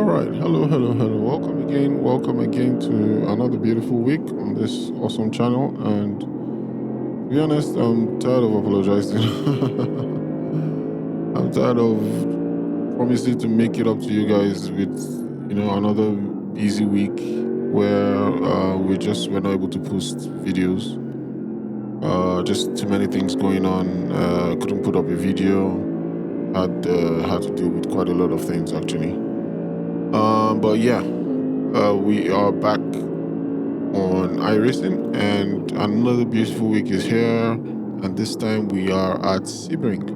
right. Hello. Welcome again to another beautiful week on this awesome channel. And to be honest, I'm tired of apologizing. I'm tired of promising to make it up to you guys with, another busy week where we're not able to post videos. Just too many things going on. Couldn't put up a video. Had to deal with quite a lot of things actually. But yeah. We are back on iRacing, and another beautiful week is here. And this time we are at Sebring.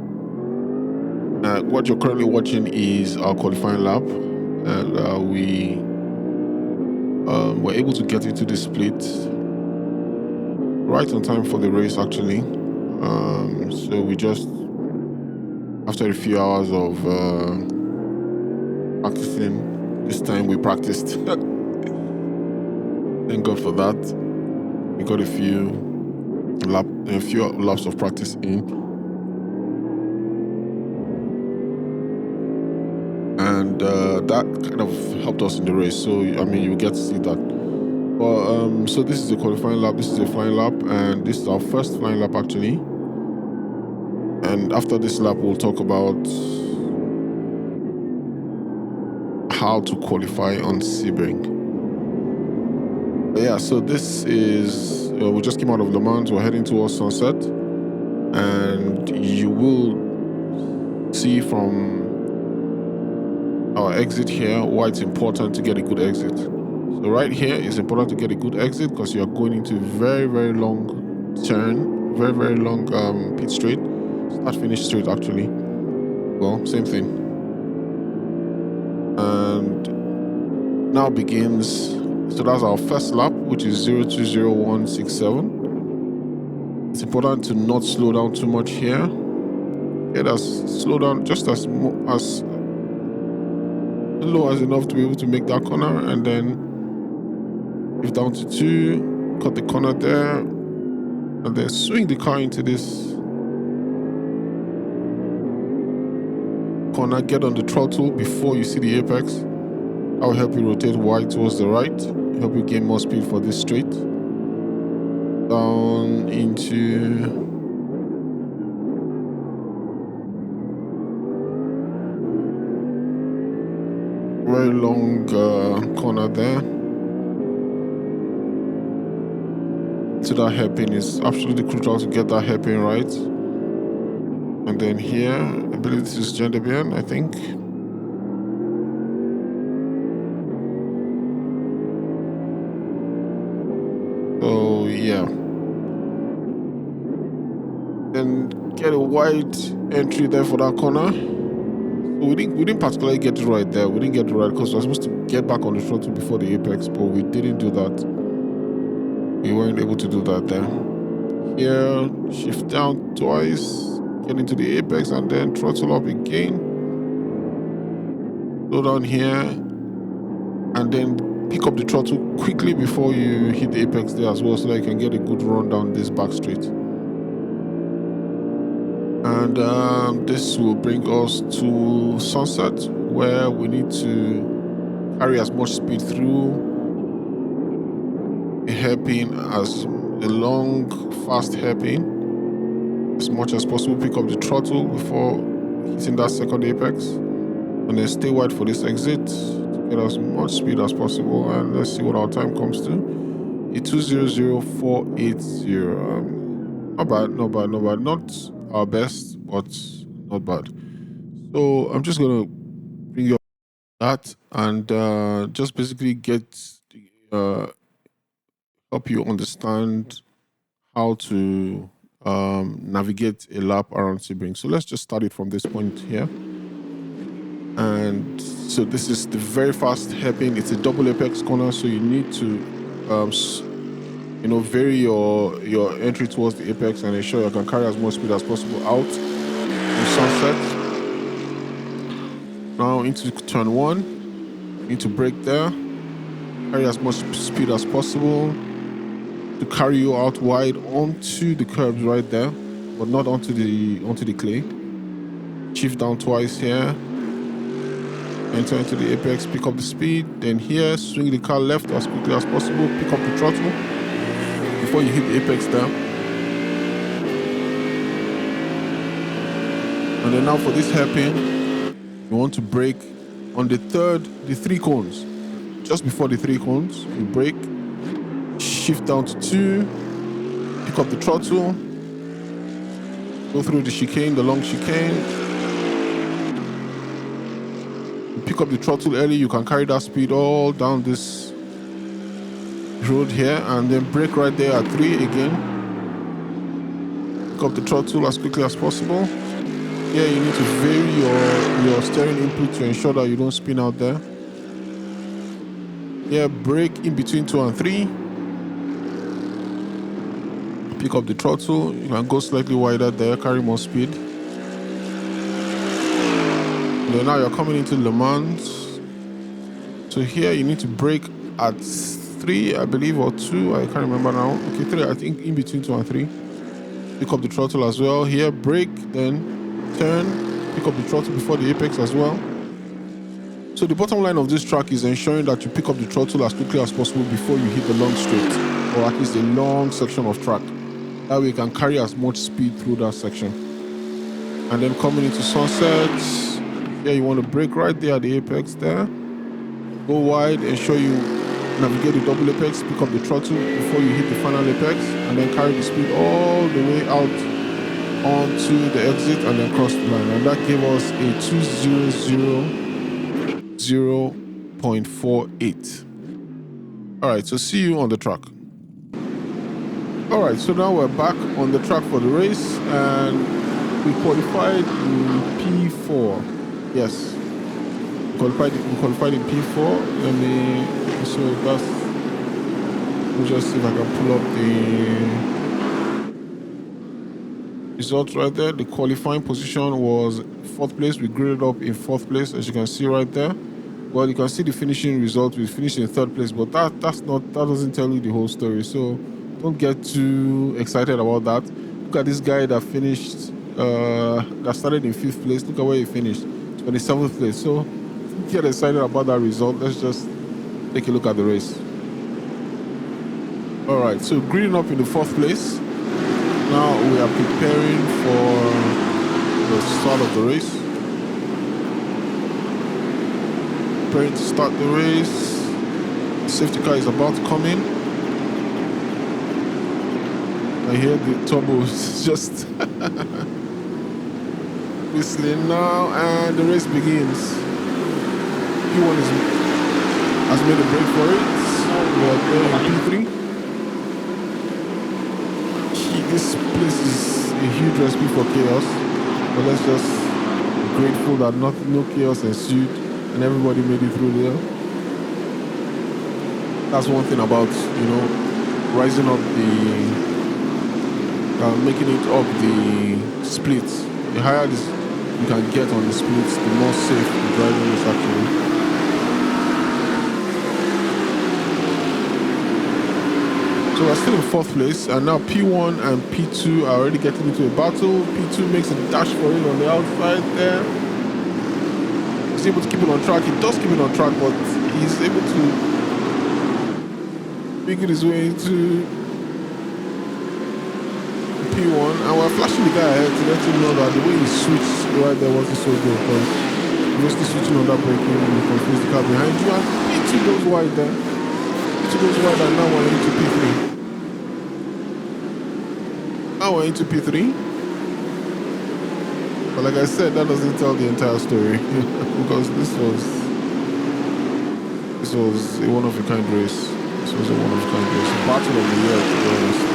What you're currently watching is our qualifying lap, and we were able to get into the split right on time for the race, actually. So we just, after a few hours of practicing, this time we practiced. Thank God for that. We got a few laps of practice in, and that kind of helped us in the race. So I mean, you get to see that. But so this is a qualifying lap. This is a flying lap, and this is our first flying lap actually. And after this lap, we'll talk about how to qualify on Sebring. Yeah, so this is, we just came out of Le Mans, we're heading towards sunset, and you will see from our exit here why it's important to get a good exit. So right here, it's important to get a good exit because you're going into a very, very long turn, very long pit straight, start-finish straight actually. Well, same thing. And now begins. So that's our first lap, which is 020167. It's important to not slow down too much here. Let us slow down just as low as enough to be able to make that corner, and then if down to 2, cut the corner there, and then swing the car into this corner. Get on the throttle before you see the apex. I'll help you rotate wide towards the right, help you gain more speed for this straight. Down into very long corner there. So that hairpin is absolutely crucial to get that hairpin right. And then here, I believe this is gender bien, I think. So yeah. Then get a wide entry there for that corner. So we didn't particularly get it right there. We didn't get it right because we were supposed to get back on the throttle before the apex, but we didn't do that. We weren't able to do that there. Here, shift down twice, get into the apex, and then throttle up again. Slow down here, and then pick up the throttle quickly before you hit the apex there as well, so that you can get a good run down this back straight. And this will bring us to sunset, where we need to carry as much speed through a hairpin, as a long, fast hairpin, as much as possible. Pick up the throttle before hitting that second apex, and then stay wide for this exit to get as much speed as possible. And let's see what our time comes to. A 200480. Not bad. Not our best, but not bad. So I'm just gonna bring you up that and just basically help you understand how to navigate a lap around Sebring. So let's just start it from this point here. And so this is the very fast hairpin. It's a double apex corner, so you need to vary your entry towards the apex and ensure you can carry as much speed as possible out from sunset. Now into turn 1, you need to brake there, carry as much speed as possible to carry you out wide onto the curbs right there, but not onto the clay. Shift down twice here. enter into the apex, pick up the speed. Then here, swing the car left as quickly as possible, pick up the throttle before you hit the apex there. And then now for this hairpin, you want to brake on the three cones. Just before the three cones, you brake, shift down to 2, pick up the throttle, go through the chicane, the long chicane. You pick up the throttle early, you can carry that speed all down this road here, and then brake right there at 3 again. Pick up the throttle as quickly as possible. Here you need to vary your steering input to ensure that you don't spin out there. Here, brake in between 2 and 3. Pick up the throttle. You can go slightly wider there, carry more speed. And then now you're coming into Le Mans. So here you need to brake at 3, I believe, or 2. I can't remember now. Okay, 3, I think in between 2 and 3. Pick up the throttle as well. Here, brake, then turn, pick up the throttle before the apex as well. So the bottom line of this track is ensuring that you pick up the throttle as quickly as possible before you hit the long straight, or at least a long section of track. That way you can carry as much speed through that section. And then coming into sunsets, here you want to brake right there at the apex there. Go wide, ensure you navigate the double apex, pick up the throttle before you hit the final apex, and then carry the speed all the way out onto the exit and then cross the line. And that gave us a 2:00.48. All right, so see you on the track. All right, so now we're back on the track for the race, and we qualified in P4. Yes, we qualified in P4. Let me just see if I can pull up the results right there. The qualifying position was 4th place. We graded up in 4th place, as you can see right there. Well, you can see the finishing result. We finished in 3rd place, but that doesn't tell you the whole story. So don't get too excited about that. Look at this guy that finished, that started in 5th place. Look at where he finished, 27th place. So don't get excited about that result. Let's just take a look at the race. All right, so green up in the 4th place. Now we are preparing for the start of the race. Preparing to start the race. The safety car is about to come in. I hear the turbo is just whistling now, and the race begins. P1 has made a break for it. We are there in P3. This place is a huge recipe for chaos, but let's just be grateful that no chaos ensued and everybody made it through there. That's one thing about, rising up making it up the splits. The higher you can get on the splits, the more safe the driving is actually. So we're still in 4th place, and now P1 and P2 are already getting into a battle. P2 makes a dash for it on the outside there. He's able to keep it on track. He does keep it on track, but he's able to make it his way into P1. And we're flashing the guy ahead to let him know that the way he switched right there wasn't so good, because mostly switching on that braking will confuse the car behind you. And P2 goes wide there. P2 goes wide, and now we're into P3. Now we're into P3. But like I said, that doesn't tell the entire story because this was a one-of-a-kind race. This was a one-of-a-kind race. Battle of the year, to be honest.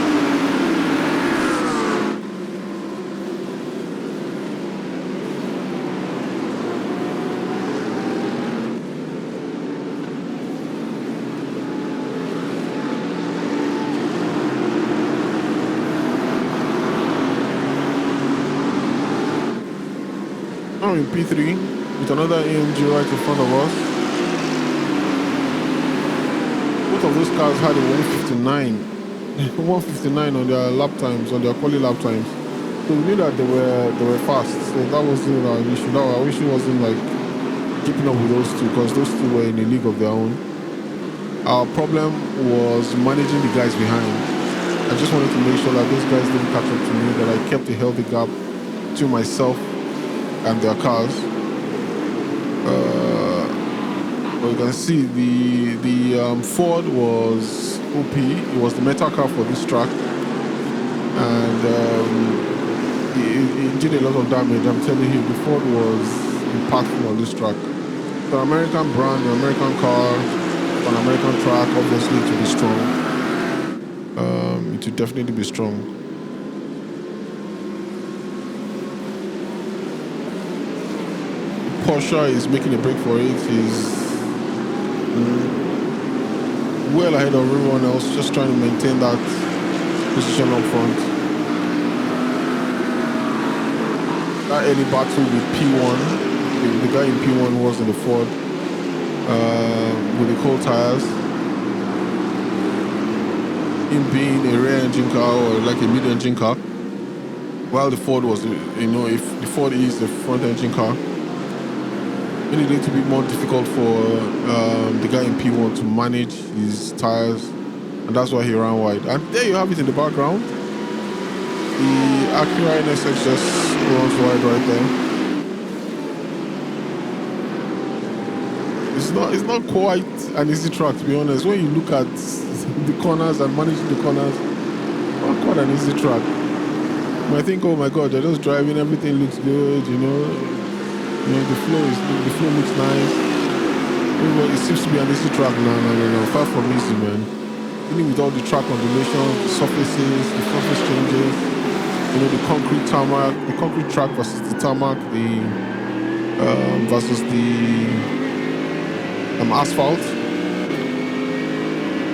In P3 with another AMG right in front of us. Both of those cars had a 159 on their lap times, on their quali lap times. So we knew that they were fast. So that wasn't our issue. Our issue wasn't like keeping up with those two because those two were in a league of their own. Our problem was managing the guys behind. I just wanted to make sure that those guys didn't catch up to me, that I kept a healthy gap between myself and their cars. But you can see the Ford was OP. It was the metal car for this track, and it did a lot of damage. I'm telling you, the Ford was impactful on this track. The American brand, the American car, on American track, obviously it will be strong. It will definitely be strong. Porsche is making a break for it. He's well ahead of everyone else, just trying to maintain that position up front. That early battle with P1, the guy in P1 was in the Ford with the cold tires. Him being a rear engine car or like a mid engine car, while the Ford was, if the Ford is the front engine car, it needed to be more difficult for the guy in P1 to manage his tires, and that's why he ran wide. And there you have it in the background. The Acura NSX just runs wide right there. It's not quite an easy track, to be honest. When you look at the corners and managing the corners, not quite an easy track. You might think, oh my God, they're just driving, everything looks good, the flow looks nice. It seems to be an easy track. No. Far from easy, man. Dealing with all the track combinations, the surfaces, the surface changes, the concrete tarmac, the concrete track versus the tarmac, versus the asphalt.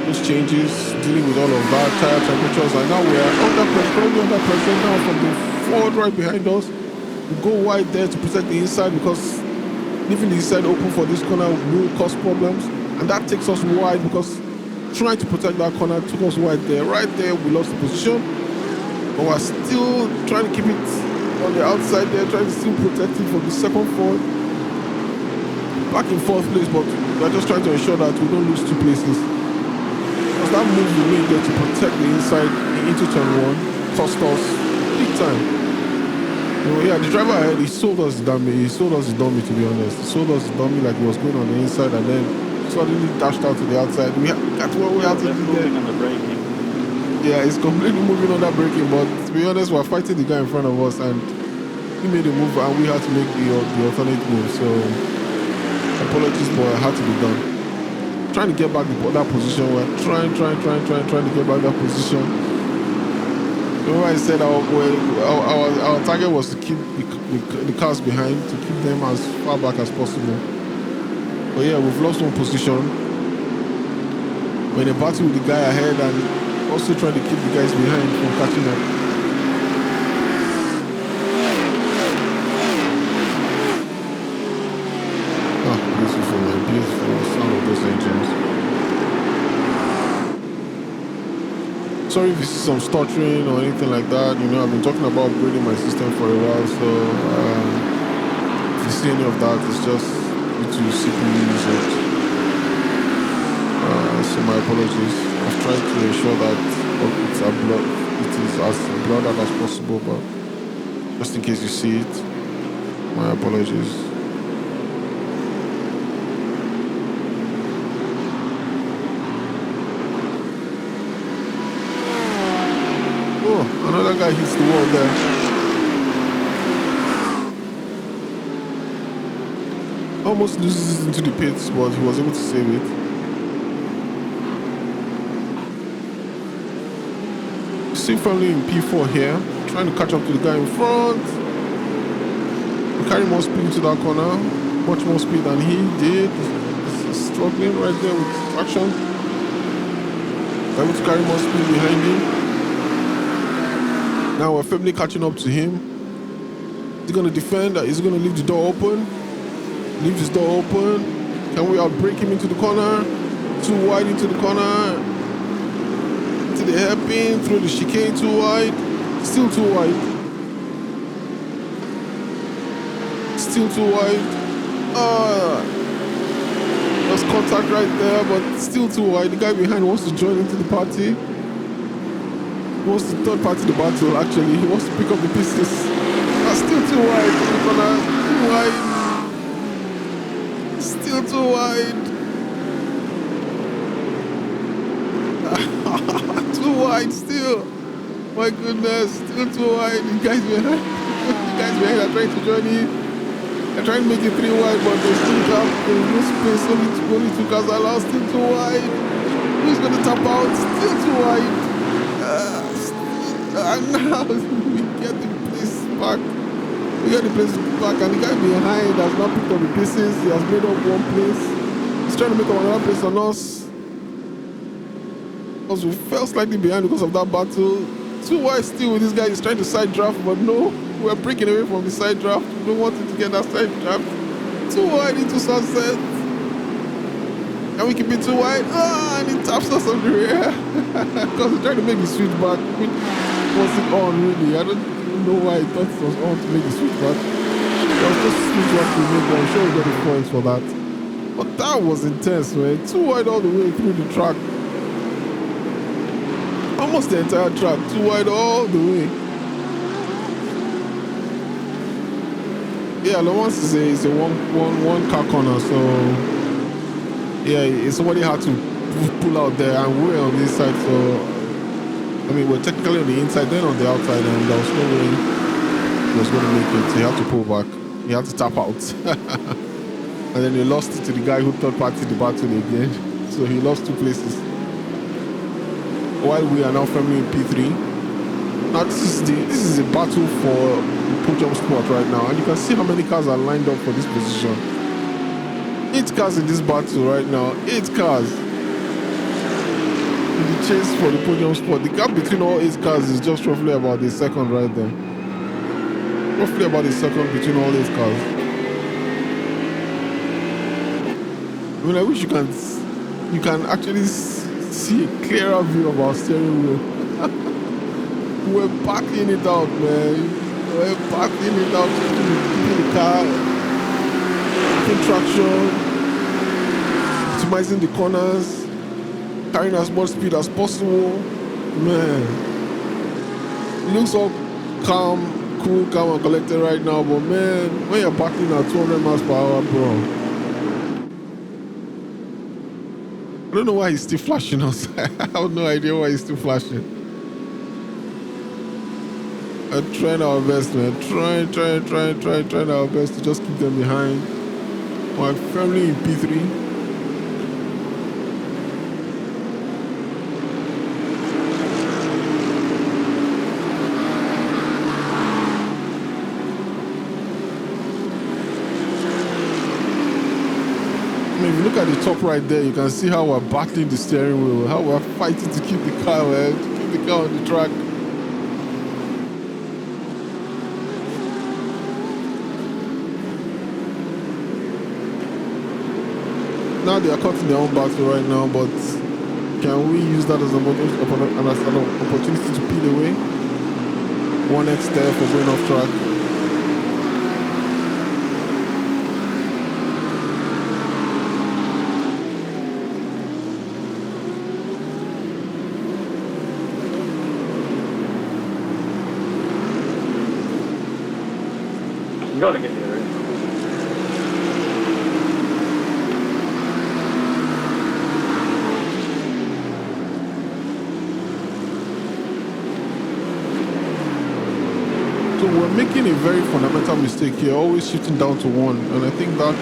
Those changes, dealing with all of that, tire temperatures, and now we are under pressure now from the Ford right behind us. We go wide there to protect the inside because leaving the inside open for this corner will cause problems, and that takes us wide because trying to protect that corner took us wide there. Right there, we lost the position, but we're still trying to keep it on the outside there, trying to still protect it from the second Ford. Back in fourth place, but we're just trying to ensure that we don't lose two places. Because that move we made there to protect the inside into turn one cost us big time. The driver ahead, he sold us the dummy. He sold us the dummy, to be honest. He sold us the dummy like he was going on the inside and then suddenly dashed out to the outside. That's what we had to do there. On the braking. Yeah, it's completely moving on that braking, but to be honest, we're fighting the guy in front of us and he made a move and we had to make the alternate move. So apologies, but it had to be done. Trying to get back that position. We're trying to get back that position. Remember I said our target was to keep the cars behind, to keep them as far back as possible. But yeah, we've lost one position. We're in a battle with the guy ahead and also trying to keep the guys behind from catching up. Beautiful, man. Beautiful. The sound of those engines. Sorry if you see some stuttering or anything like that. I've been talking about upgrading my system for a while, so if you see any of that, it's just due to CPU usage. So my apologies. I've tried to ensure that it is as blurred as possible, but just in case you see it, my apologies. Oh, another guy hits the wall there. Almost loses it into the pits, but he was able to save it. See firmly in P4 here, trying to catch up to the guy in front. We carry more speed into that corner, much more speed than he did. He's struggling right there with traction. Able to carry more speed behind him. Now we're firmly catching up to him. Is he going to defend? Is he going to leave the door open? Leave his door open. Can we outbrake him into the corner? Too wide into the corner. Into the hairpin. Through the chicane too wide. Still too wide. Still too wide. There's contact right there, but still too wide. The guy behind wants to join into the party. He wants to third party the battle, actually. He wants to pick up the pieces. That's still too wide. Too wide. Still too wide. Too wide still. My goodness. Still too wide. The guys behind. The guys behind are trying to join in. They're trying to make it 3 wide, but they still have no space. Only two cars allowed. Still too wide. Who's going to tap out? Still too wide. And now we get the place back. We get the place back, and the guy behind has not picked up the pieces. He has made up one place. He's trying to make up another place on us. Because we fell slightly behind because of that battle. Too wide still with this guy. He's trying to side draft, but no. We're breaking away from the side draft. We don't want him to get that side draft. Too wide into sunset. And we keep it too wide. And he taps us on the rear. Because he's trying to make the switch back. Which wasn't on really. I don't know why he thought it was on to make the switch back. It was just switch back to make, but I'm sure we got the points for that. But that was intense, man. Too wide all the way through the track. Almost the entire track. Too wide all the way. Yeah, Le Mans is a one car corner, so yeah, somebody had to pull out there, and we're on this side, so I mean we're technically on the inside, then on the outside, and there was no way he was going to make it. So he had to pull back, he had to tap out, and then he lost it to the guy who third party the battle again. So he lost 2 places. While we are now firmly in P3. Now this is a battle for the podium spot right now, and you can see how many cars are lined up for this position. 8 cars in this battle right now. 8 cars in the chase for the podium spot. The gap between all 8 cars is just roughly about a second right there. Roughly about a second between all 8 cars. I mean, I wish you can actually see a clearer view of our steering wheel. We're backing it out, man. We're backing it out, keeping the car, keeping traction, optimizing the corners, carrying as much speed as possible. Man, it looks all calm, cool, calm and collected right now, but man, when you're backing at 200 miles per hour, bro, I don't know why he's still flashing us. I have no idea why he's still flashing. I'm trying our best, man. Trying our best to just keep them behind. We're firmly in P3. I mean, if you look at the top right there, you can see how we're battling the steering wheel, how we're fighting to keep the car, man, to keep the car on the track. Now they are caught in their own battle right now, but can we use that as an opportunity to peel away? 1x there for going off track. You gotta get there. So we're making a very fundamental mistake here, always shifting down to 1, and I think that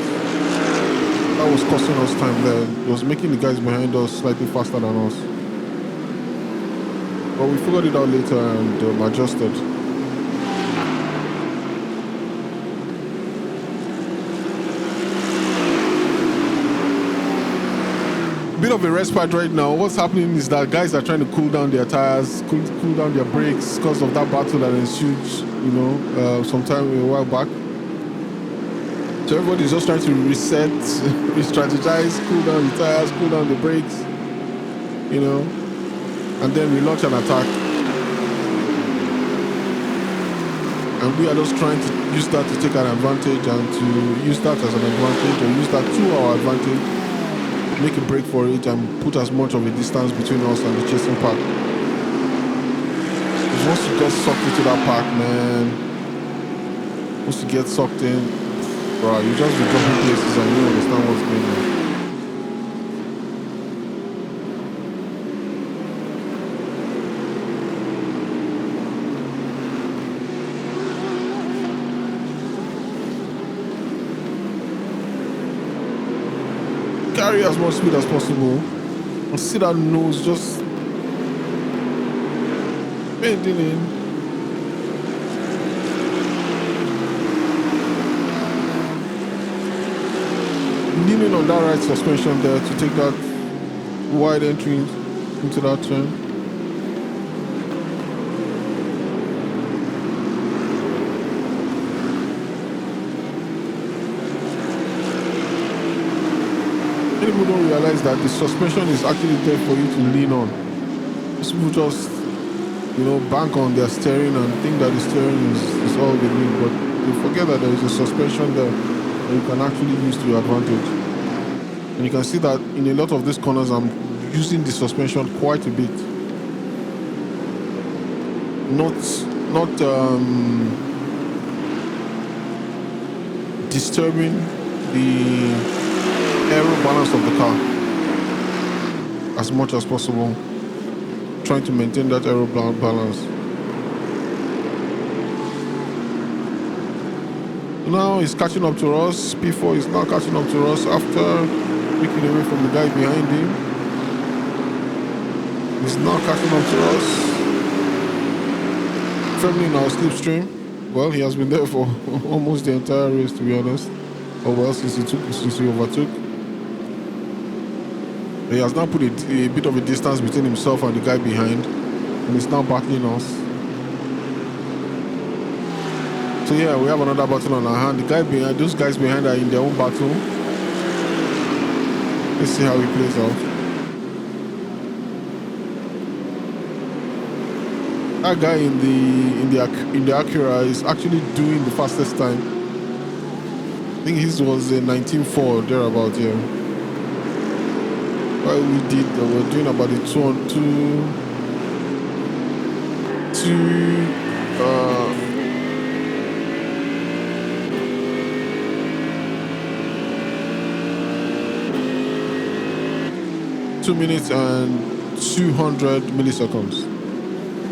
was costing us time there. It was making the guys behind us slightly faster than us. But we figured it out later and adjusted. Bit of a respite right now. What's happening is that guys are trying to cool down their tires, cool down their brakes because of that battle that ensued, sometime a while back. So everybody's just trying to reset, re-strategize, cool down the tires, cool down the brakes, and then we launch an attack. And we are just trying to use that to take an advantage and to use that as an advantage or use that to our advantage, make a break for it and put as much of a distance between us and the chasing pack. Because once you get sucked into that pack, man, once you get sucked in, bro, you just be dropping places and you don't understand what's going on. Carry as much speed as possible and see that nose just bending in. Leaning on that right suspension there to take that wide entry into that turn. Many people don't realize that the suspension is actually there for you to lean on. Most people just, bank on their steering and think that the steering is all they need, but they forget that there is a suspension there that you can actually use to your advantage. And you can see that in a lot of these corners, I'm using the suspension quite a bit. Not disturbing the aero balance of the car as much as possible, trying to maintain that aero balance. Now he's catching up to us. P4 is now catching up to us after breaking away from the guy behind him. He's now catching up to us, firmly in our slipstream. Well, he has been there for almost the entire race, to be honest. Or well, since he overtook. He has now put a bit of a distance between himself and the guy behind, and he's now battling us. So yeah, we have another battle on our hand. Those guys behind are in their own battle. Let's see how it plays out. That guy in the Acura is actually doing the fastest time. I think his was a 19.4 thereabout here. While we're doing about the 2 minutes and 200 milliseconds.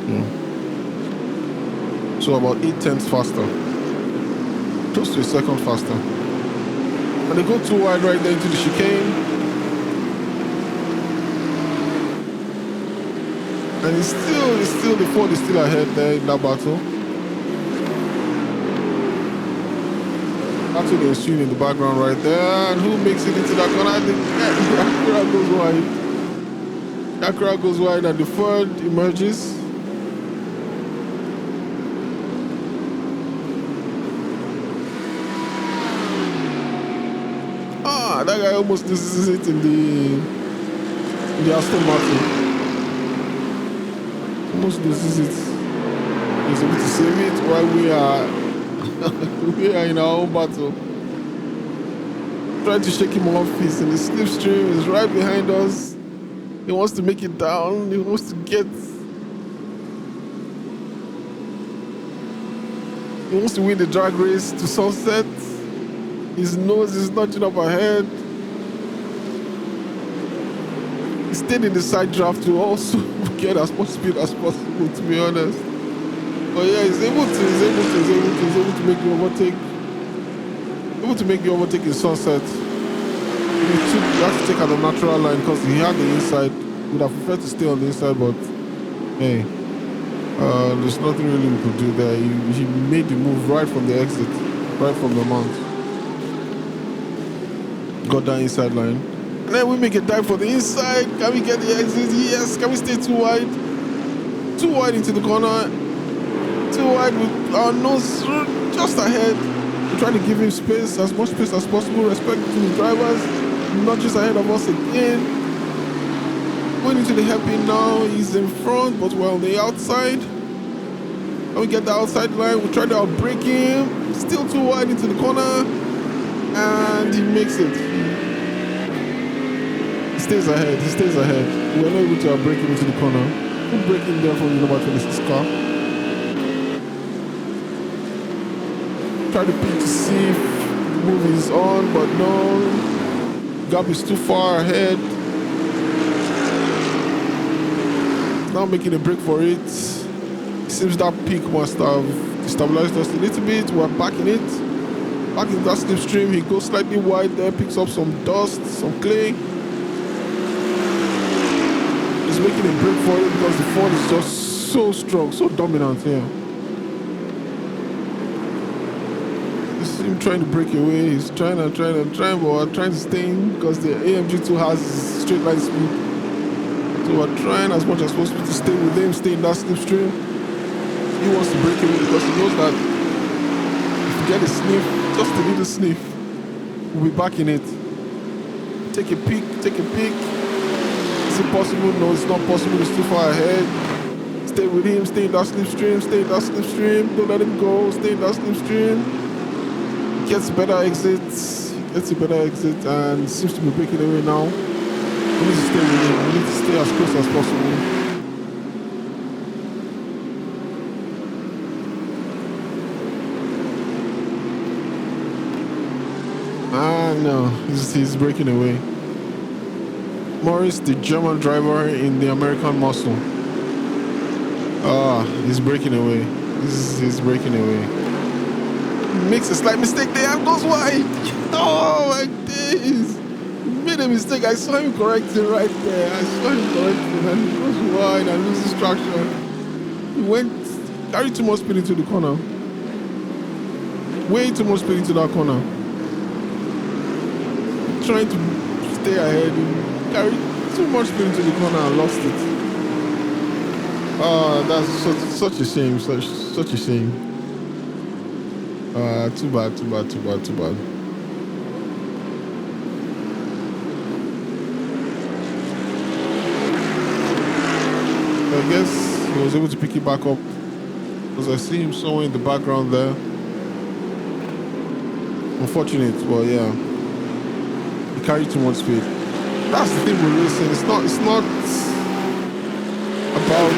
Yeah. So about 0.8 faster. Close to a second faster. And they go too wide right there into the chicane. And the Ford is still ahead there in that battle. Battle ensuing in the background right there. And who makes it into that corner? The Acura goes wide. The Acura goes wide and the Ford emerges. That guy almost loses it in the Aston Martin. Almost loses it. He's able to save it while we are in our own battle. Trying to shake him off. He's in the slipstream. He's right behind us. He wants to make it down. He wants to win the drag race to sunset. His nose is notching up ahead. He stayed in the side draft to also get as much speed as possible, to be honest. But yeah, he's able to make the overtake. Able to make the overtake in sunset. He had to take out the natural line because he had the inside. He would have preferred to stay on the inside, but hey, there's nothing really we could do there. He made the move right from the exit, right from the mount. Got that inside line. And then we make a dive for the inside. Can we get the exit? Yes. Can we stay too wide? Too wide into the corner. Too wide with our nose just ahead. We're trying to give him space, as much space as possible. Respect to the drivers. Not just ahead of us again. Going into the hairpin now. He's in front, but we're on the outside. And we get the outside line. We try to outbrake him. Still too wide into the corner. And he makes it. He stays ahead. He stays ahead. We're not able to outbrake him into the corner. Good breaking there from the number 26 car. Try to peek to see if the move is on, but no. Gap is too far ahead. Now making a break for it. Seems that peak must have destabilized us a little bit. We're back in it. Back in that slipstream. He goes slightly wide there, picks up some dust, some clay. He's making a break for it because the Ford is just so strong, so dominant here. This is him trying to break away. He's trying, but I'm trying to stay in because the AMG2 has straight line speed. So we're trying as much as possible to stay with him, stay in that slipstream. He wants to break away because he knows that if you get a sniff, just a little sniff, we'll be back in it. Take a peek, take a peek. Is it possible? No, it's not possible. It's too far ahead. Stay with him, stay in that slipstream, stay in that slipstream. Don't let him go, stay in that slipstream. Gets better exits, gets a better exit and seems to be breaking away now. We need to stay with him. We need to stay as close as possible. No, he's breaking away. Morris, the German driver in the American muscle. He's breaking away. He's breaking away. Makes a slight mistake there and goes wide. Oh my days. Made a mistake. I saw him correcting right there. I saw him correcting and he goes wide and loses traction. He carried too much speed into the corner. Way too much speed into that corner. Trying to stay ahead. He carried too much speed into the corner and lost it. That's such a shame. Such a shame. Too bad. I guess he was able to pick it back up because I see him somewhere in the background there. Unfortunate, but yeah, he carried too much speed. That's the thing we're racing. It's not about,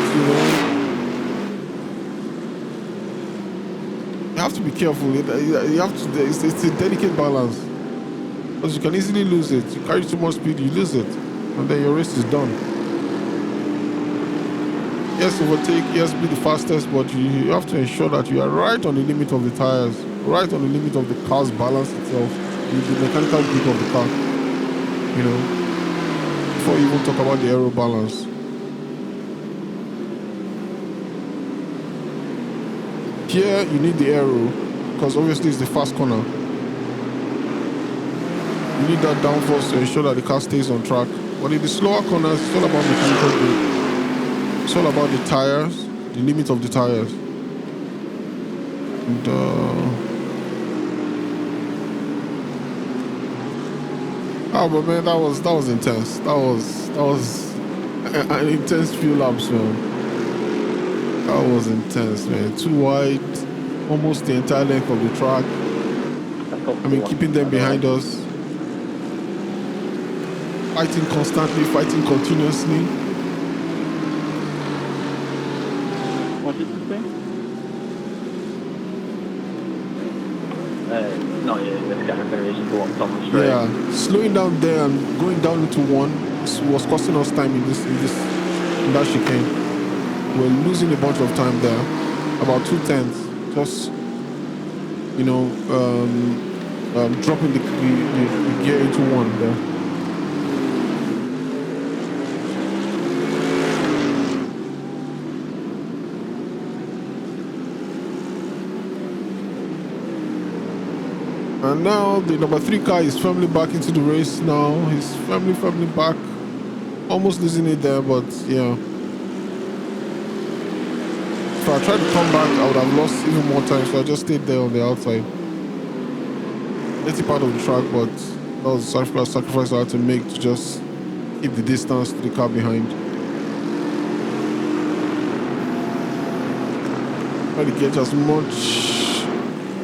you have to be careful. You have to. It's a delicate balance because you can easily lose it. You carry too much speed, you lose it, and then your race is done. Yes, overtake, yes, be the fastest, but you have to ensure that you are right on the limit of the tires, right on the limit of the car's balance itself, the mechanical grip of the car, before you even talk about the aero balance. Here, you need the aero, because obviously it's the fast corner. You need that downforce to ensure that the car stays on track. But in the slower corners, it's all about mechanical grip. It's all about the tires, the limit of the tires. And, but man, that was intense. That was an intense few laps, man. That was intense, man. Too wide, almost the entire length of the track. I mean, keeping them behind us. Fighting constantly, fighting continuously. What did you say? No, yeah, let's get a variation for what's on the straight. Yeah, slowing down there and going down into one was costing us time in that chicane. We're losing a bunch of time there, about 2/10, just dropping the gear into one there. And now the number 3 car is firmly back into the race now. He's firmly back. Almost losing it there, but yeah. If I tried to come back, I would have lost even more time, so I just stayed there on the outside. It's a part of the track, but that was a sacrifice I had to make to just keep the distance to the car behind. Try to get as much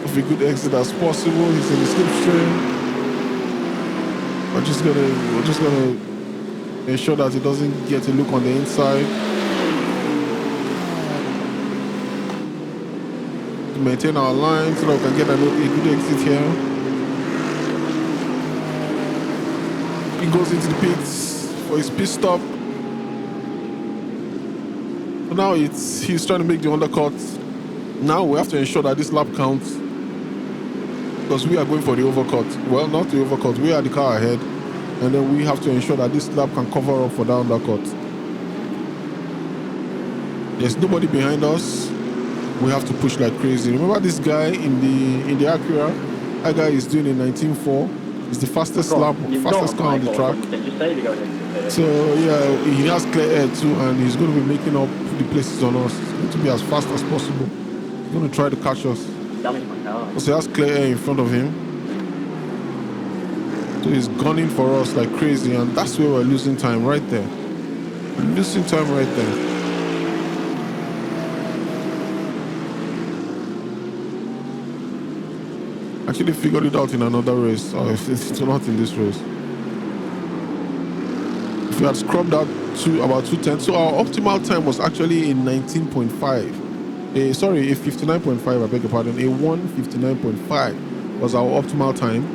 of a good exit as possible. He's in the slipstream. We're just gonna ensure that he doesn't get a look on the inside. To maintain our line so that we can get a good exit here. He goes into the pits for his pit stop. So now he's trying to make the undercut. Now we have to ensure that this lap counts, because we are going for the overcut. Well, not the overcut. We are the car ahead, and then we have to ensure that this lap can cover up for that undercut. There's nobody behind us. We have to push like crazy. Remember this guy in the Acura? That guy is doing a 19.4. It's the fastest lap, fastest car on the track. So yeah, he has clear air too, and he's going to be making up the places on us. It's going to be as fast as possible. He's going to try to catch us. So he has clear air in front of him. So he's gunning for us like crazy, and that's where we're losing time right there. We're losing time right there. Actually figured it out in another race, or if it's not in this race. If we had scrubbed out to about 2:10, so our optimal time was actually a 19.5. Sorry, a 59.5, I beg your pardon. A 1:59.5 was our optimal time.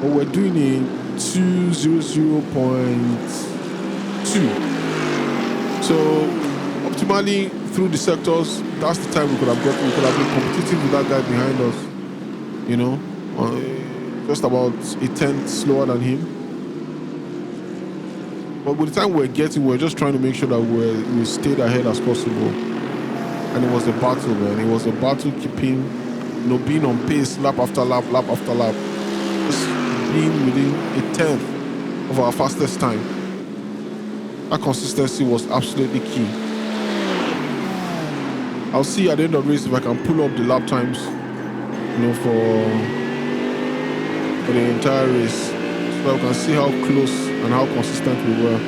But we're doing a 2:00.2. So optimally through the sectors, that's the time we could have got. We could have been competitive with that guy behind us. You know, just about a tenth slower than him. But with the time we're just trying to make sure that we stayed ahead as possible. And it was a battle, man. It was a battle keeping, being on pace lap after lap, lap after lap. Just being within a tenth of our fastest time. That consistency was absolutely key. I'll see at the end of the race if I can pull up the lap times, for the entire race, so that we can see how close and how consistent we were.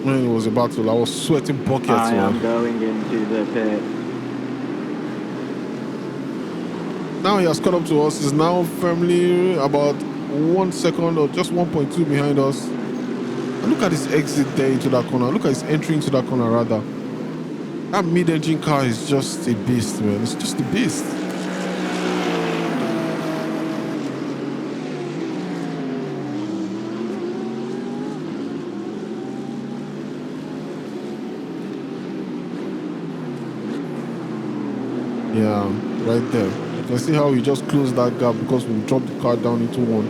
Man, it was a battle. I was sweating buckets. I am going into the pit. Now he has caught up to us. He's now firmly about 1 second or just 1.2 behind us. And look at his exit there into that corner. Look at his entry into that corner, rather. That mid-engine car is just a beast, man. It's just a beast. Yeah, right there. You can see how he just closed that gap because we dropped the car down into one.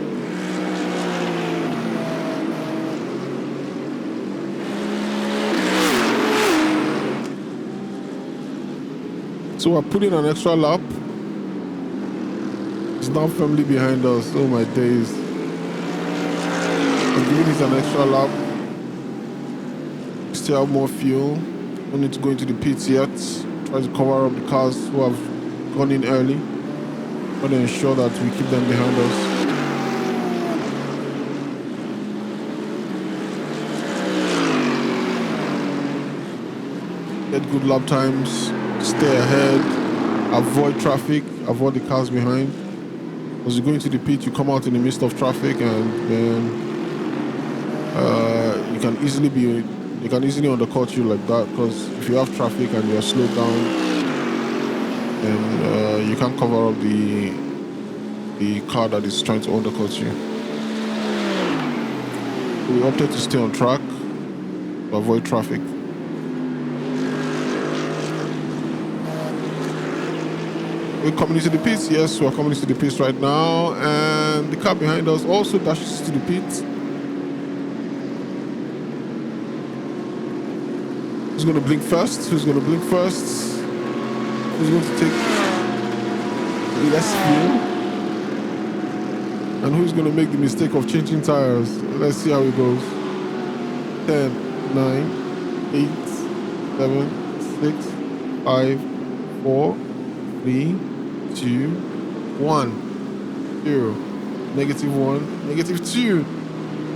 So we're putting an extra lap. He's now firmly behind us. Oh my days. We're giving it an extra lap. Still have more fuel. Don't need to go into the pits yet. Try to cover up the cars who have gone in early. Try to ensure that we keep them behind us. Get good lap times. Stay ahead, avoid traffic, avoid the cars behind. As you go into the pit, you come out in the midst of traffic, and then you can easily undercut you like that, because if you have traffic and you're slowed down, then you can't cover up the car that is trying to undercut you. We opted to stay on track to avoid traffic. We're coming into the pits. Yes, we're coming into the pits right now, and the car behind us also dashes to the pits. Who's going to blink first? Who's going to blink first? Who's going to take less fuel? And who's going to make the mistake of changing tires? Let's see how it goes. 10, 9, 8, 7, 6, 5, 4, 3, 2, 1, 0, -1, -2.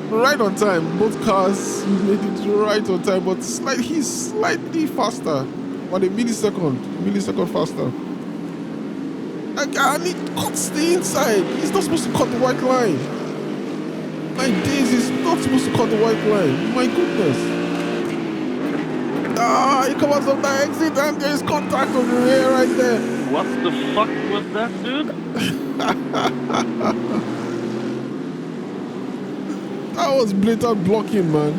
right on time. Both cars made it right on time, but he's slightly faster. But a millisecond faster. And he cuts the inside. He's not supposed to cut the white line. My days, he's not supposed to cut the white line. My goodness. He comes out of the exit and there's contact on the rear right there. What the fuck was that, dude? That was blatant blocking, man.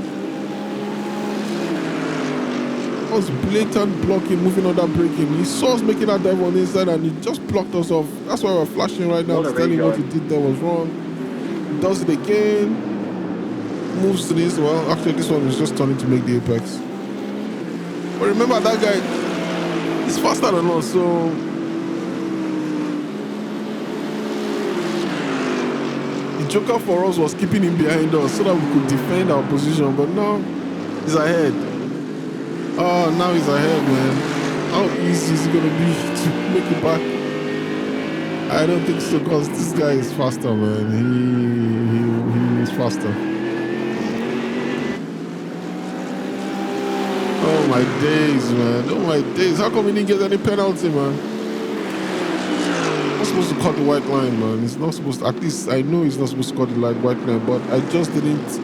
That was blatant blocking, moving under braking. He saw us making that dive on the inside and he just blocked us off. That's why we're flashing right now to tell him what he did there was wrong. He does it again. Moves to this. Well, actually, this one is just turning to make the apex. But remember, that guy is faster than us, so the joker for us was keeping him behind us so that we could defend our position. But now he's ahead. Oh, now he's ahead, man. How easy is it gonna be to make it back? I don't think so, because this guy is faster, man. He is faster. Oh my days, man. Oh my days. How come he didn't get any penalty, man? Not supposed to cut the white line, man. He's not supposed to, at least I know he's not supposed to cut the white line, but I just didn't.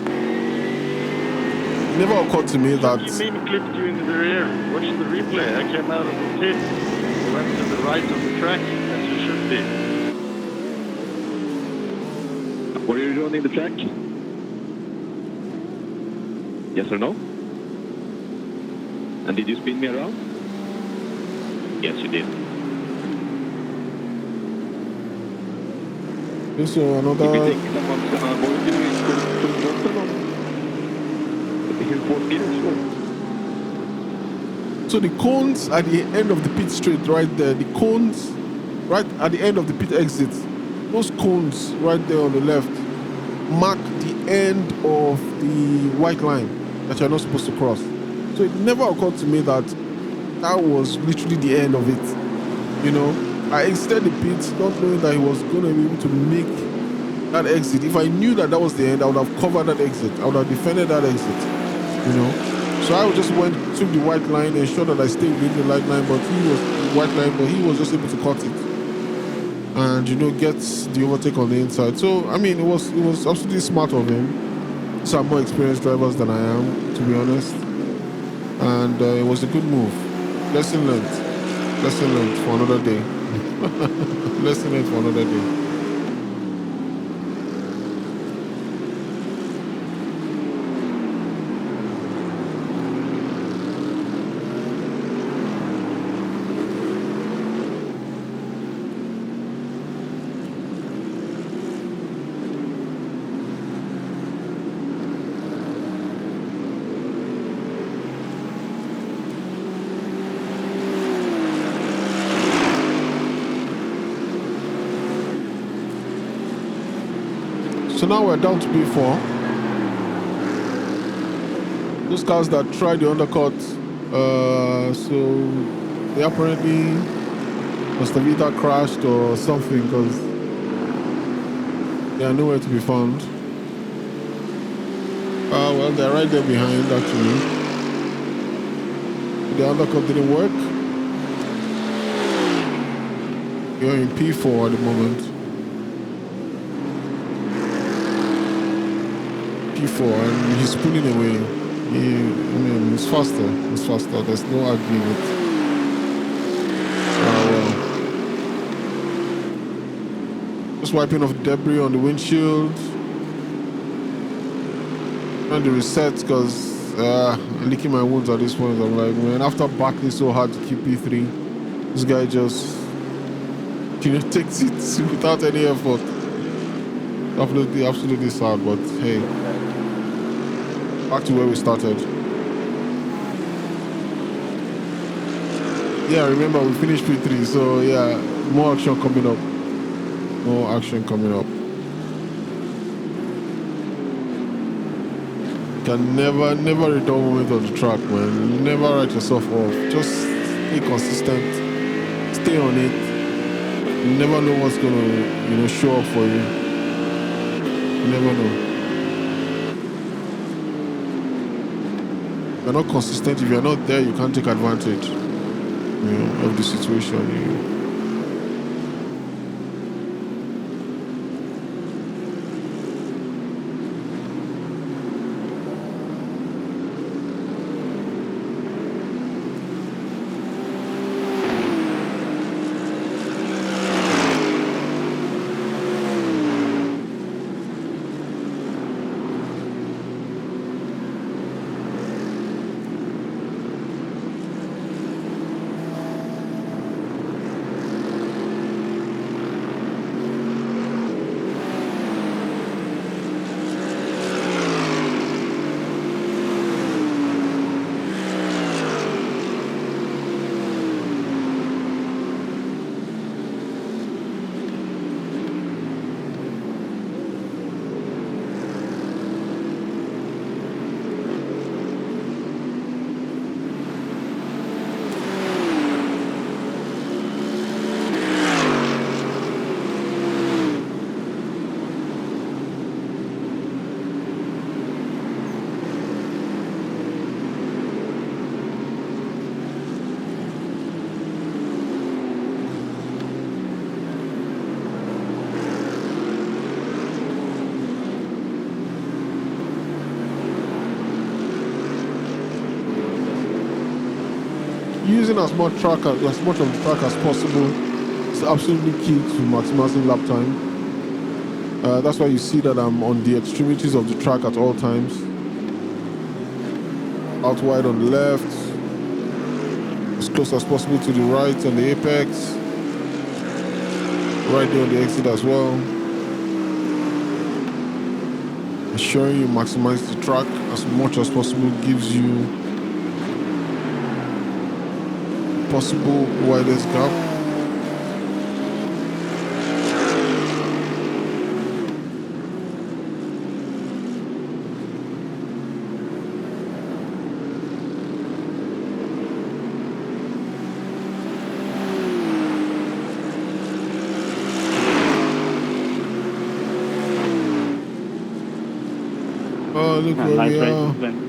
It never occurred to me that. You made me clip you into the rear. Watch the replay. I came out of the pit. Went to the right of the track, as you should be. Were you running the track? Yes or no? And did you spin me around? Yes, you did. So another. If you think someone's gonna avoid you, it's so the cones at the end of the pit straight right there, the cones right at the end of the pit exit, those cones right there on the left mark the end of the white line that you're not supposed to cross. So it never occurred to me that that was literally the end of it. You know, I exited the pit not knowing that he was going to be able to make that exit. If I knew that that was the end, I would have covered that exit. I would have defended that exit. You know, so I just took the white line, ensured that I stayed within the white line, but he was just able to cut it and, you know, get the overtake on the inside. So I mean, it was absolutely smart of him. Some more experienced drivers than I am, to be honest, and it was a good move. Lesson learned for another day. Lesson learned for another day. So now we're down to B4. Those cars that tried the undercut, so they apparently must have either crashed or something, because they are nowhere to be found. Well, they're right there behind, actually. The undercut didn't work. You're in P4 at the moment. And he's pulling away. He's faster. There's no arguing it. Well. Just wiping off debris on the windshield. Trying to reset because licking my wounds at this point. I'm like, man, after battling so hard to keep P3, this guy just, you know, takes it without any effort. Absolutely sad, but hey. Back to where we started. Yeah, remember we finished P3, so yeah, more action coming up. Can never a dull moment on the track, man. Never write yourself off. Just stay consistent. Stay on it. You never know what's gonna, you know, show up for you. You never know. you're not consistent, if you're not there, you can't take advantage, of the situation. Using as much of the track as possible is absolutely key to maximizing lap time. That's why you see that I'm on the extremities of the track at all times. Out wide on the left, as close as possible to the right on the apex, right there on the exit as well. Ensuring you maximize the track as much as possible gives you possible widest gap. Oh, look where Nice we race, are. Glenn.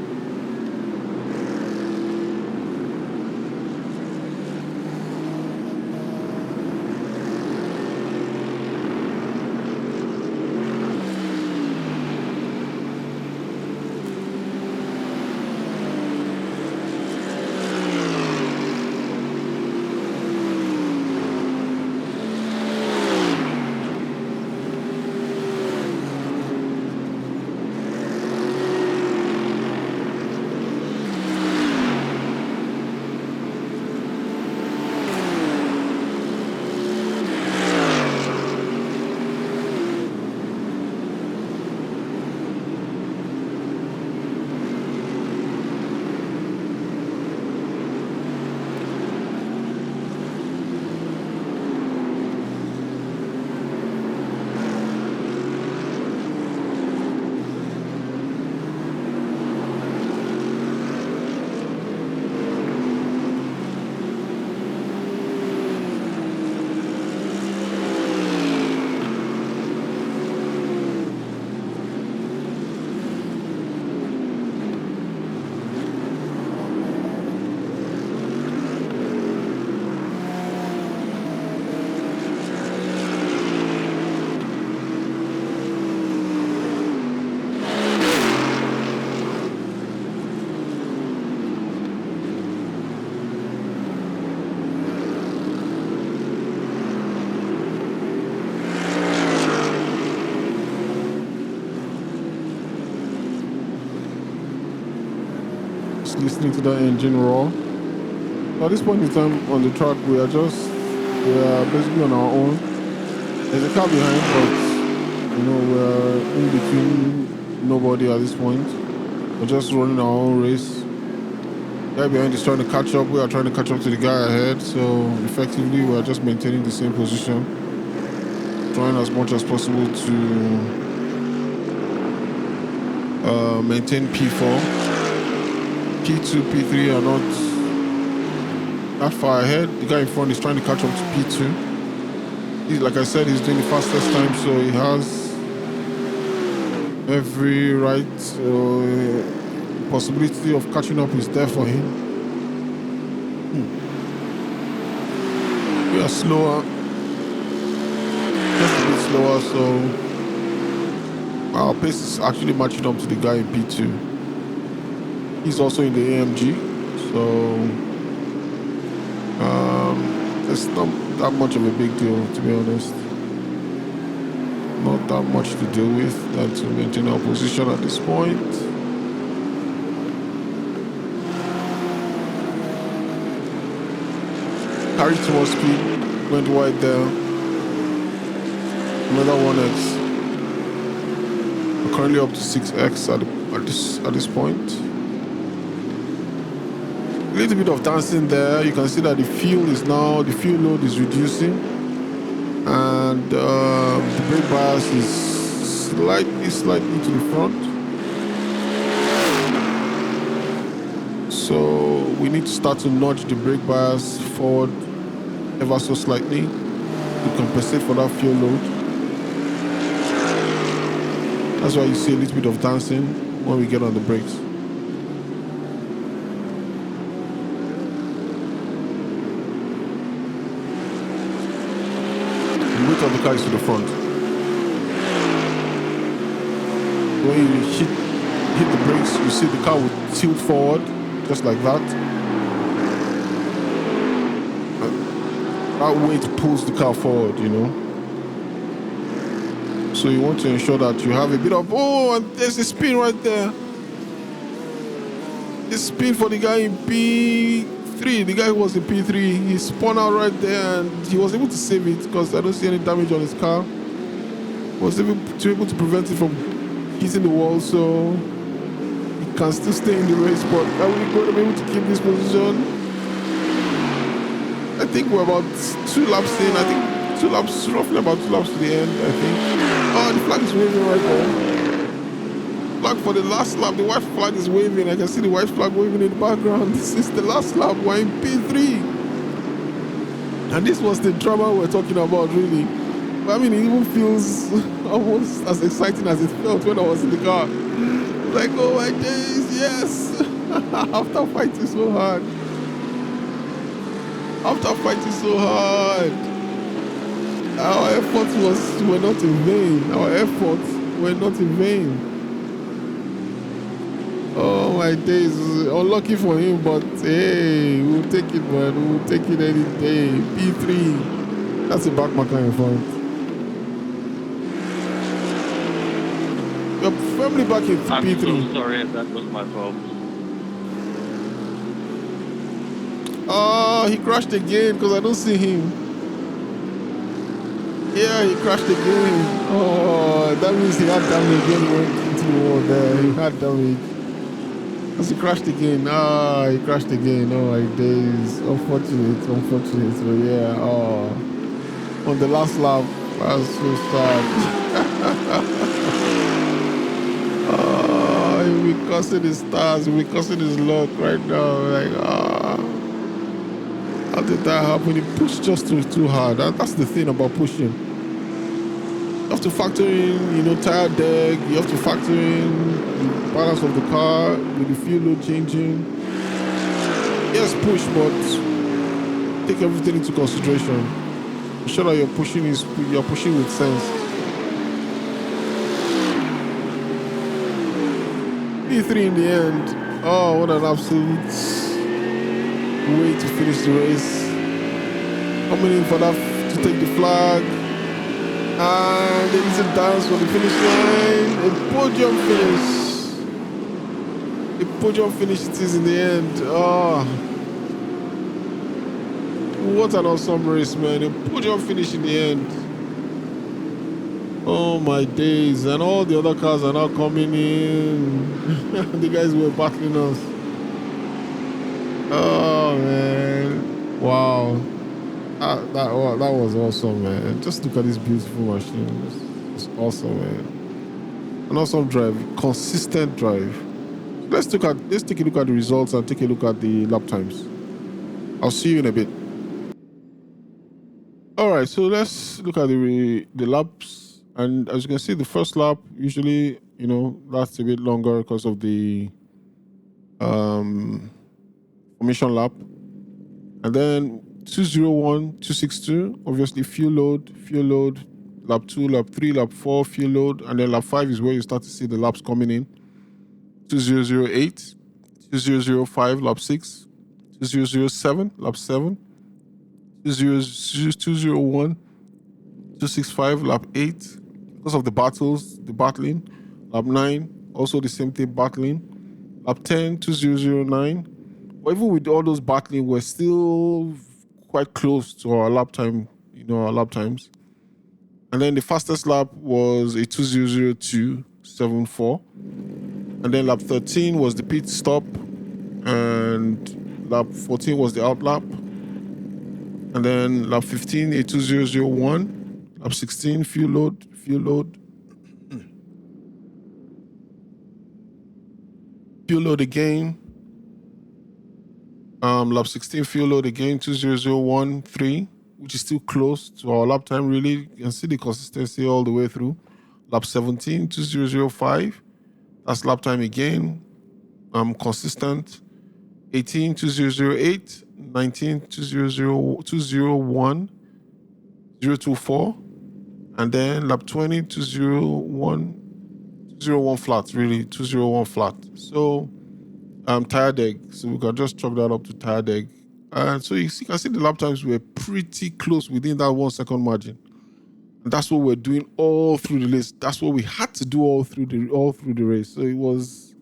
Listening to that engine roar. So at this point in time on the track, we are basically on our own. There's a car behind, but we're in between nobody at this point. We're just running our own race. The guy behind is trying to catch up. We are trying to catch up to the guy ahead. So effectively, we're just maintaining the same position, trying as much as possible to maintain P4. P2, P3 are not that far ahead. The guy in front is trying to catch up to P2. Like I said, he's doing the fastest time, so he has every right The possibility of catching up is there for him. We are slower, just a bit slower, so our pace is actually matching up to the guy in P2. He's also in the AMG, so it's not that much of a big deal, to be honest. Not that much to deal with than to maintain our position at this point. Carry too much speed, went wide there. Another 1x. We're currently up to 6x at this point. A little bit of dancing there. You can see that the fuel load is reducing, and the brake bias is slightly to the front. So we need to start to nudge the brake bias forward ever so slightly to compensate for that fuel load. That's why you see a little bit of dancing when we get on the brakes. The weight of the car is to the front. When you hit the brakes, you see the car will tilt forward, just like that. That weight pulls the car forward, you know. So you want to ensure that you have a bit of, and there's a spin right there. The spin for the guy in P3. The guy who was in P3, he spun out right there and he was able to save it because I don't see any damage on his car. Was able to prevent it from hitting the wall, so he can still stay in the race. But are we going to be able to keep this position? I think we're about 2 laps in. I think roughly about 2 laps to the end, I think. Oh, the flag is waving right there. Flag for the last lap. The white flag is waving. I can see the white flag waving in the background. This is the last lap. We're in P3. And this was the drama we're talking about, really. But I mean, it even feels almost as exciting as it felt when I was in the car. Like, oh my days, yes. After fighting so hard. Our efforts were not in vain. Oh my days, unlucky for him, but hey, we'll take it, man. We'll take it any day. P3, that's a back marker in front. We're firmly back in P3. I'm so sorry, that was my fault. Oh, he crashed again because I don't see him. Yeah, he crashed again. Oh, that means he had damage when he went into the wall there. He had damage. Because he crashed again. He crashed again. Oh, my days. Unfortunate. So, yeah. On the last lap, that's so sad. He'll be cussing his stars. He'll be cussing his luck right now. Like, how did that happen? He pushed just too hard. That's the thing about pushing. You have to factor in, tire deck. You have to factor in the balance of the car with the fuel load changing. Yes, push, but take everything into consideration. Be sure that you're pushing with sense. P3 in the end. Oh, what an absolute way to finish the race. Coming in for that to take the flag. And there is a dance for the finish line. A podium finish it is in the end. Oh, what an awesome race, man. A podium finish in the end. Oh my days. And all the other cars are now coming in. The guys were battling us. Oh man. Wow. That was awesome, man. Just look at this beautiful machine. It's awesome, man. An awesome drive, consistent drive. Let's take a look at the results and take a look at the lap times. I'll see you in a bit. All right, so let's look at the laps. And as you can see, the first lap usually, lasts a bit longer because of the formation lap. And then 201, 262, obviously fuel load, lap 2, lap 3, lap 4, fuel load, and then lap 5 is where you start to see the laps coming in. 2008, 2005, lap 6, 2007, lap 7, 201, 265, lap 8, because of the battling, lap 9, also the same thing, battling, lap 10, 2009. But even with all those battling, we're still quite close to our lap time, our lap times. And then the fastest lap was a 2002.74. And then lap 13 was the pit stop. And lap 14 was the out lap. And then lap 15, a 2001. Lap 16, fuel load. Fuel load again. Lap 16 fuel load again, 20013, which is still close to our lap time, really. You can see the consistency all the way through. Lap 17, 2005, that's lap time again, consistent. 18, 2008, 19, 201, 024, and then lap 20, 201 flat, really, 201 flat. So, tire deck. So we can just chalk that up to tire deck. So you can see the lap times were pretty close within that 1 second margin. And that's what we're doing all through the race. That's what we had to do all through the race. So it was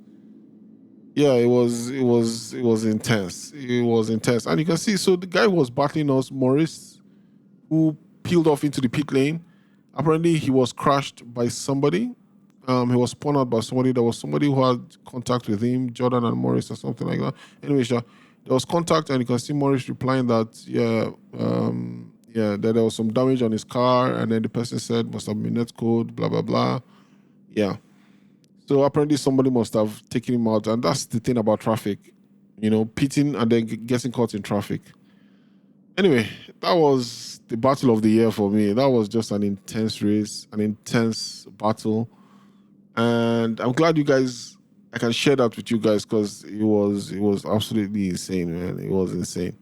intense. It was intense. And you can see, so the guy was battling us, Maurice, who peeled off into the pit lane. Apparently he was crashed by somebody. He was spun out by somebody. There was somebody who had contact with him, Jordan and Morris or something like that. Anyway, there was contact, and you can see Morris replying that, that there was some damage on his car, and then the person said must have been net code, blah, blah, blah. Yeah. So apparently somebody must have taken him out, and that's the thing about traffic, pitting and then getting caught in traffic. Anyway, that was the battle of the year for me. That was just an intense race, an intense battle. And I'm glad I can share that with you guys, because it was absolutely insane, man. It was insane.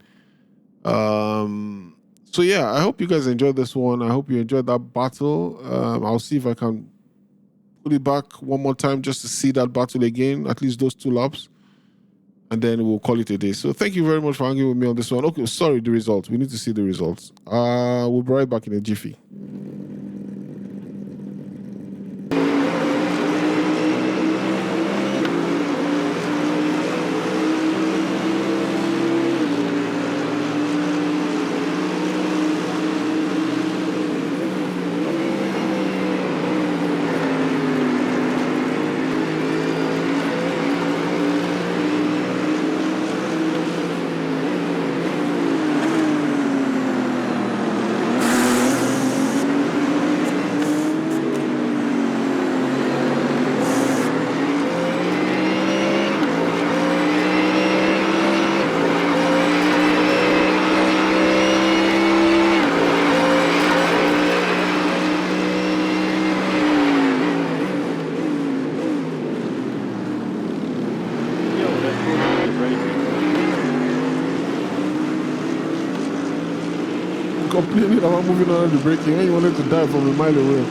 So yeah, I hope you guys enjoyed this one. I hope you enjoyed that battle. I'll see if I can put it back one more time just to see that battle again, at least those 2 laps. And then we'll call it a day. So thank you very much for hanging with me on this one. Okay, sorry, the results. We need to see the results. We'll be right back in a jiffy. Complaining about moving on the braking when you wanted to die from a mile away.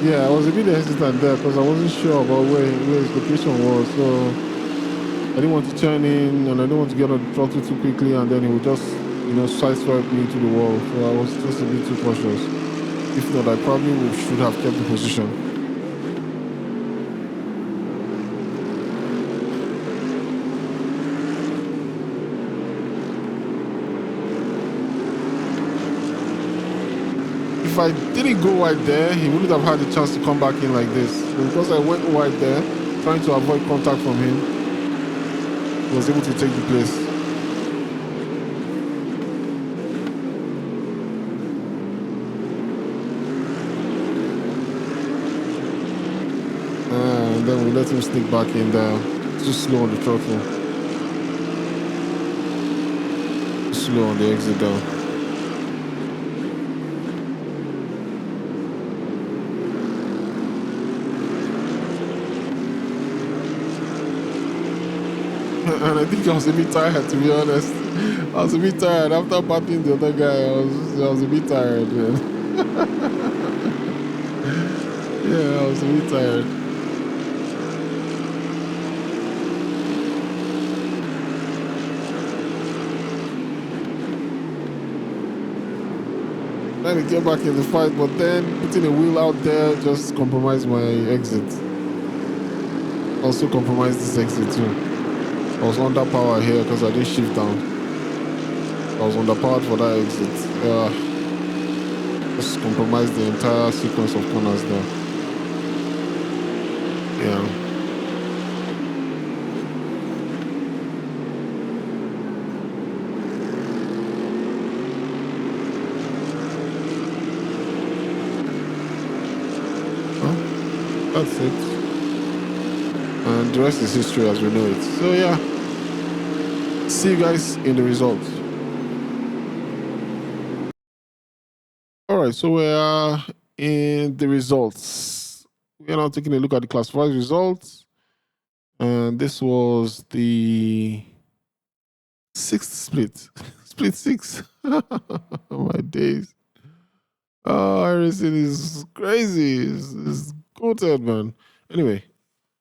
Yeah, I was a bit hesitant there because I wasn't sure about where his location was. So I didn't want to turn in and I didn't want to get on the throttle too quickly and then he would just, sideswipe me into the wall. So I was just a bit too cautious. If not, I probably should have kept the position. If I didn't go wide there, he wouldn't have had the chance to come back in like this. But because I went wide there, trying to avoid contact from him, he was able to take the place. And then we let him sneak back in there. Too slow on the throttle. Too slow on the exit down. And I think I was a bit tired, to be honest. I was a bit tired after battling the other guy. I was a bit tired, man. Yeah, I was a bit tired. Trying to get back in the fight, but then putting a wheel out there just compromised my exit. Also compromised this exit too. I was under power here because I didn't shift down. I was underpowered for that exit. Just compromised the entire sequence of corners there. Yeah. Well, that's it. And the rest is history as we know it. So yeah. See you guys in the results. All right, so we are in the results. We are now taking a look at the classified results. And this was the sixth split. Split 6. My days. Oh, everything is crazy. It's goated, man. Anyway,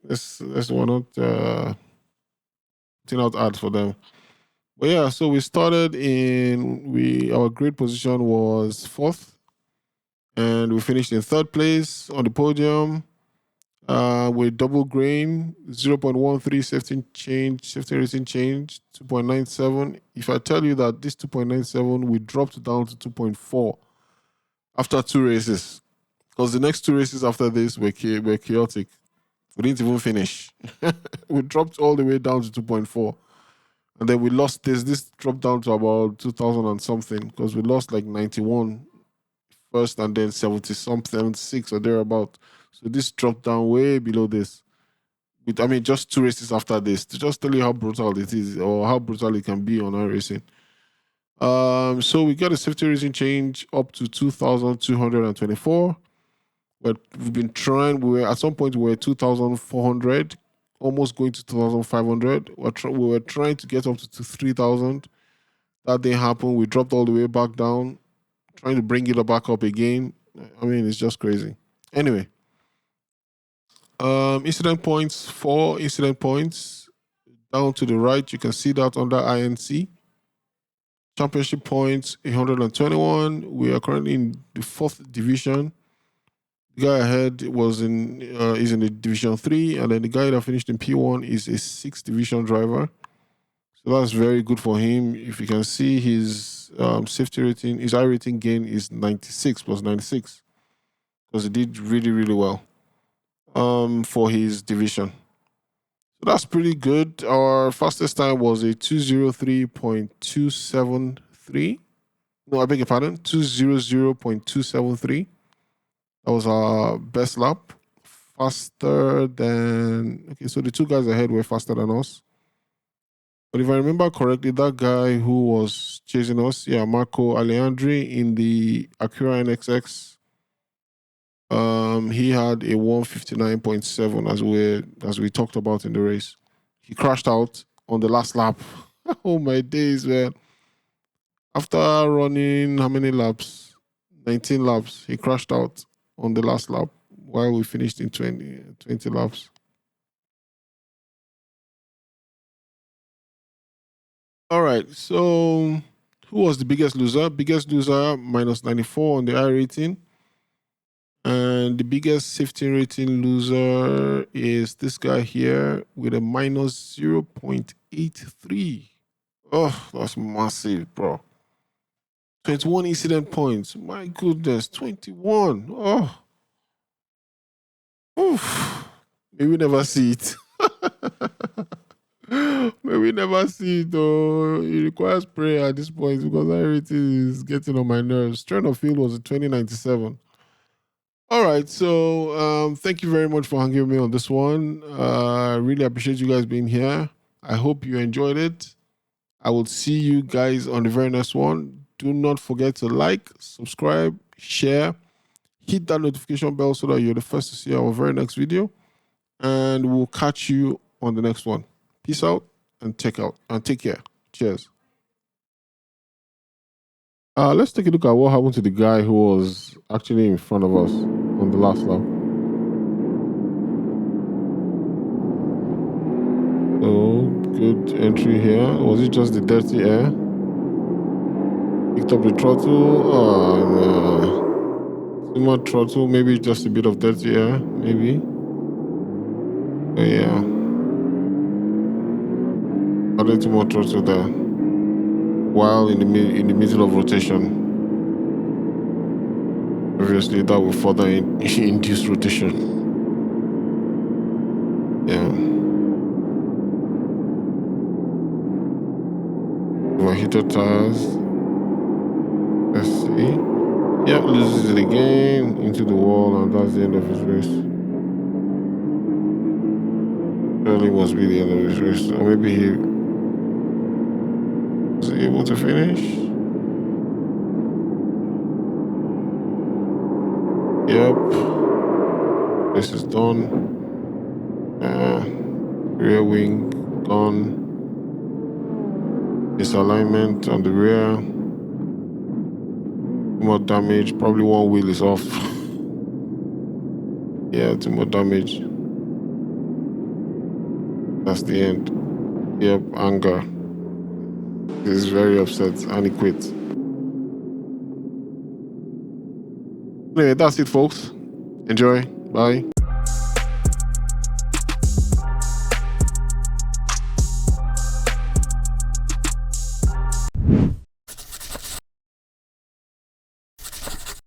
let's one not out ads for them. But yeah, so we started our grade position was 4th, and we finished in 3rd place on the podium. With double grain, 0.13 safety rating change, 2.97. If I tell you that this 2.97, we dropped down to 2.4 after 2 races, because the next 2 races after this were chaotic. We didn't even finish. We dropped all the way down to 2.4. And then we lost this. This dropped down to about 2000 and something, because we lost like 91 first and then 70 something, 76 or thereabout. So this dropped down way below this. Just 2 races after this to just tell you how brutal it is or how brutal it can be on our racing. So we got a safety rating change up to 2,224. But we've been trying. At some point we were 2,400, almost going to 2,500. We were trying to get up to 3,000. That didn't happen. We dropped all the way back down, trying to bring it back up again. It's just crazy. Anyway, incident points, 4 incident points. Down to the right, you can see that under INC. Championship points, 121. We are currently in the 4th division. The guy ahead is in the Division 3, and then the guy that finished in P1 is a 6th division driver. So that's very good for him. If you can see his safety rating, his I rating gain is 96 plus 96, because he did really, really well for his division. So that's pretty good. Our fastest time was a 203.273. No, I beg your pardon, 200.273. That was our best lap. Faster than... Okay, so the 2 guys ahead were faster than us. But if I remember correctly, that guy who was chasing us, Marco Alejandri in the Acura NXX, he had a 159.7 as we talked about in the race. He crashed out on the last lap. Oh my days, man. After running how many laps? 19 laps. He crashed out on the last lap. while we finished in 20 laps. All right. So who was the biggest loser? Biggest loser minus 94 on the I rating. And the biggest safety rating loser is this guy here with a minus 0.83. Oh, that's massive, bro. 21 incident points. My goodness, 21. Oh, oof. May we never see it. May we never see it, though. It requires prayer at this point because that rating is getting on my nerves. Strength of field was a 2097. All right, so thank you very much for hanging with me on this one. I really appreciate you guys being here. I hope you enjoyed it. I will see you guys on the very next one. Do not forget to like, subscribe, share, hit that notification bell so that you're the first to see our very next video. And we'll catch you on the next one. Peace out and take care. Cheers. Let's take a look at what happened to the guy who was actually in front of us on the last lap. So good entry here. Was it just the dirty air? Picked up the throttle. Too much throttle. Maybe just a bit of dirty air. Maybe. Oh yeah. Added too much throttle there. While in the middle of rotation. Obviously, that will further induce rotation. Yeah. Overheated tires. Let's see. Yep, loses it again into the wall, and that's the end of his race. Surely must be the end of his race. Or maybe he was able to finish. Yep. This is done. Rear wing gone. Misalignment on the rear. Too much damage. Probably one wheel is off. Yeah, too much damage. That's the end. Yep, anger. He's very upset and he quit. Anyway, that's it, folks. Enjoy. Bye.